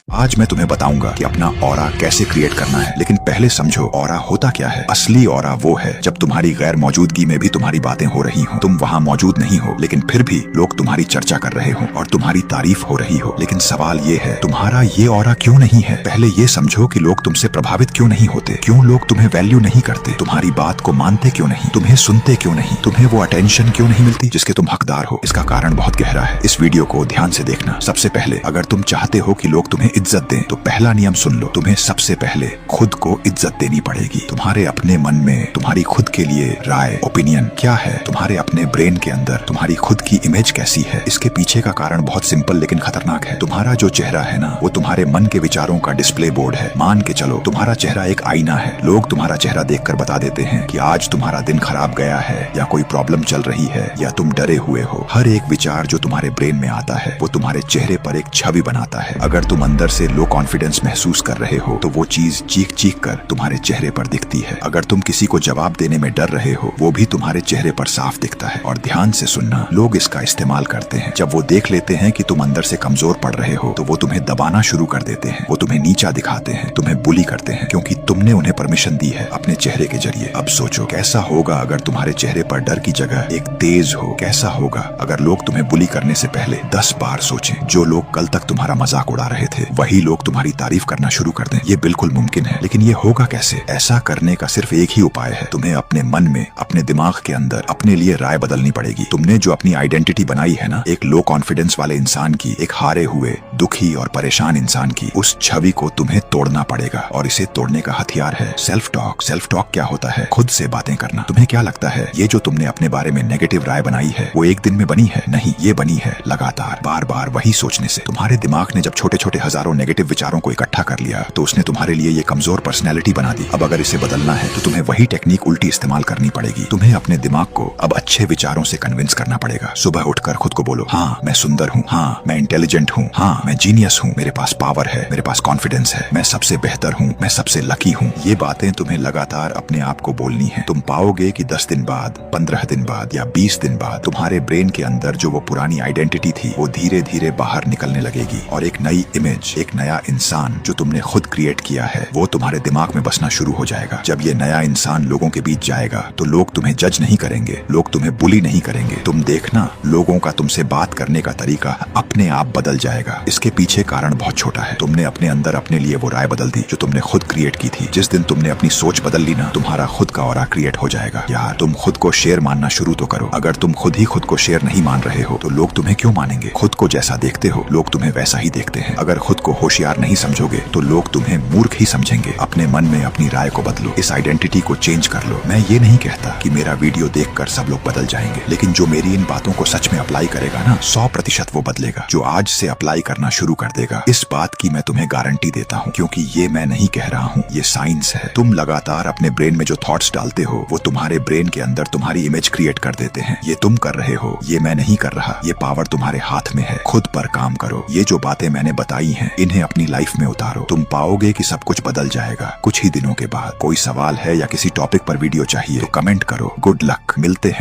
आज मैं तुम्हें बताऊंगा कि अपना ऑरा कैसे क्रिएट करना है। लेकिन पहले समझो ऑरा होता क्या है। असली ऑरा वो है जब तुम्हारी गैर मौजूदगी में भी तुम्हारी बातें हो रही हो, तुम वहाँ मौजूद नहीं हो लेकिन फिर भी लोग तुम्हारी चर्चा कर रहे हो और तुम्हारी तारीफ हो रही हो। लेकिन सवाल ये है, तुम्हारा ये ऑरा क्यों नहीं है। पहले ये समझो कि लोग तुमसे प्रभावित क्यों नहीं होते, क्यों लोग तुम्हें वैल्यू नहीं करते, तुम्हारी बात को मानते क्यों नहीं, तुम्हें सुनते क्यों नहीं, तुम्हें वो अटेंशन क्यों नहीं मिलती जिसके तुम हकदार हो। इसका कारण बहुत गहरा है। इस वीडियो को ध्यान से देखना। सबसे पहले अगर तुम चाहते हो कि लोग तुम्हें इज्जत दें तो पहला नियम सुन लो, तुम्हें सबसे पहले खुद को इज्जत देनी पड़ेगी। तुम्हारे अपने मन में तुम्हारी खुद के लिए राय, ओपिनियन क्या है। तुम्हारे अपने ब्रेन के अंदर तुम्हारी खुद की इमेज कैसी है। इसके पीछे का कारण बहुत सिंपल लेकिन खतरनाक है। तुम्हारा जो चेहरा है ना, वो तुम्हारे मन के विचारों का डिस्प्ले बोर्ड है। मान के चलो तुम्हारा चेहरा एक आईना है। लोग तुम्हारा चेहरा देखकर बता देते हैं कि आज तुम्हारा दिन खराब गया है, या कोई प्रॉब्लम चल रही है, या तुम डरे हुए हो। हर एक विचार जो तुम्हारे ब्रेन में आता है वो तुम्हारे चेहरे पर एक छवि बनाता है। अगर तुम अंदर से लो कॉन्फिडेंस महसूस कर रहे हो तो वो चीज चीख चीख कर तुम्हारे चेहरे पर दिखती है। अगर तुम किसी को जवाब देने में डर रहे हो, वो भी तुम्हारे चेहरे पर साफ दिखता है। और ध्यान से सुनना, लोग इसका इस्तेमाल करते हैं। जब वो देख लेते हैं कि तुम अंदर से कमजोर पड़ रहे हो तो वो तुम्हें दबाना शुरू कर देते हैं। वो तुम्हें नीचा दिखाते हैं, तुम्हें बुली करते हैं, क्योंकि तुमने उन्हें परमिशन दी है अपने चेहरे के जरिए। अब सोचो कैसा होगा अगर तुम्हारे चेहरे पर डर की जगह एक तेज हो। कैसा होगा अगर लोग तुम्हें बुली करने से पहले 10 बार सोचें। जो लोग कल तक तुम्हारा मजाक उड़ा रहे थे वही लोग तुम्हारी तारीफ करना शुरू कर दें। ये बिल्कुल मुमकिन है, लेकिन ये होगा कैसे। ऐसा करने का सिर्फ एक ही उपाय है। तुम्हें अपने मन में, अपने दिमाग के अंदर अपने लिए राय बदलनी पड़ेगी। तुमने जो अपनी आइडेंटिटी बनाई है ना, एक लो कॉन्फिडेंस वाले इंसान की, एक हारे हुए, दुखी और परेशान इंसान की, उस छवि को तुम्हें तोड़ना पड़ेगा। और इसे तोड़ने का हथियार है सेल्फ टॉक। सेल्फ टॉक क्या होता है? खुद से बातें करना। तुम्हें क्या लगता है ये जो तुमने अपने बारे में नेगेटिव राय बनाई है वो एक दिन में बनी है? नहीं, ये बनी है लगातार बार बार वही सोचने से। तुम्हारे दिमाग ने जब छोटे छोटे हजारों नेगेटिव विचारों को इकट्ठा कर लिया तो उसने तुम्हारे लिए ये कमजोर पर्सनैलिटी बना दी। अब अगर इसे बदलना है तो तुम्हें वही टेक्निक उल्टी इस्तेमाल करनी पड़ेगी। तुम्हें अपने दिमाग को अब अच्छे विचारों से कन्विंस करना पड़ेगा। सुबह उठकर खुद को बोलो, हाँ मैं सुंदर हूँ, हाँ मैं इंटेलिजेंट हूँ, हाँ मैं जीनियस हूँ, मेरे पास पावर है, मेरे पास कॉन्फिडेंस है, मैं सबसे बेहतर हूँ, मैं सबसे लकी हूँ। ये बातें तुम्हें लगातार अपने आप को बोलनी है। तुम पाओगे कि 10 दिन बाद, 15 दिन बाद या 20 दिन बाद तुम्हारे ब्रेन के अंदर जो वो पुरानी आइडेंटिटी थी वो धीरे धीरे बाहर निकलने लगेगी और एक नई इमेज, एक नया इंसान जो तुमने खुद क्रिएट किया है वो तुम्हारे दिमाग में बसना शुरू हो जाएगा। जब ये नया इंसान लोगों के बीच जाएगा तो लोग तुम्हें जज नहीं करेंगे, लोग तुम्हें बुली नहीं करेंगे। तुम देखना, लोगों का तुमसे बात करने का तरीका अपने आप बदल जाएगा। इसके पीछे कारण बहुत छोटा है। तुमने अपने अंदर अपने लिए वो राय बदल दी जो तुमने खुद क्रिएट की थी। जिस दिन तुमने अपनी सोच बदल ली ना, तुम्हारा खुद का ऑरा क्रिएट हो जाएगा। यार, तुम खुद को शेर मानना शुरू तो करो। अगर तुम खुद ही खुद को शेर नहीं मान रहे हो तो लोग तुम्हें क्यों मानेंगे। खुद को जैसा देखते हो लोग तुम्हें वैसा ही देखते हैं। अगर खुद को होशियार नहीं समझोगे तो लोग तुम्हें मूर्ख ही समझेंगे। अपने मन में अपनी राय को बदलो, इस आइडेंटिटी को चेंज कर लो। मैं ये नहीं कहता कि मेरा वीडियो देखकर सब लोग बदल जाएंगे, लेकिन जो मेरी इन बातों को सच में अप्लाई करेगा ना, 100% वो बदलेगा। जो आज से अप्लाई करना शुरू कर देगा, इस बात की मैं तुम्हें गारंटी देता हूँ, क्योंकि ये मैं नहीं कह रहा हूँ, ये साइंस है। तुम लगातार अपने ब्रेन में जो थॉट्स डालते हो वो तुम्हारे ब्रेन के अंदर तुम्हारी इमेज क्रिएट कर देते हैं। ये तुम कर रहे हो, ये मैं नहीं कर रहा। ये पावर तुम्हारे हाथ में है। खुद पर काम करो। ये जो बातें मैंने बताई हैं इन्हें अपनी लाइफ में उतारो। तुम पाओगे कि सब कुछ बदल जाएगा कुछ ही दिनों के बाद। कोई सवाल है या किसी टॉपिक पर वीडियो चाहिए तो कमेंट करो। गुड लक, मिलते हैं।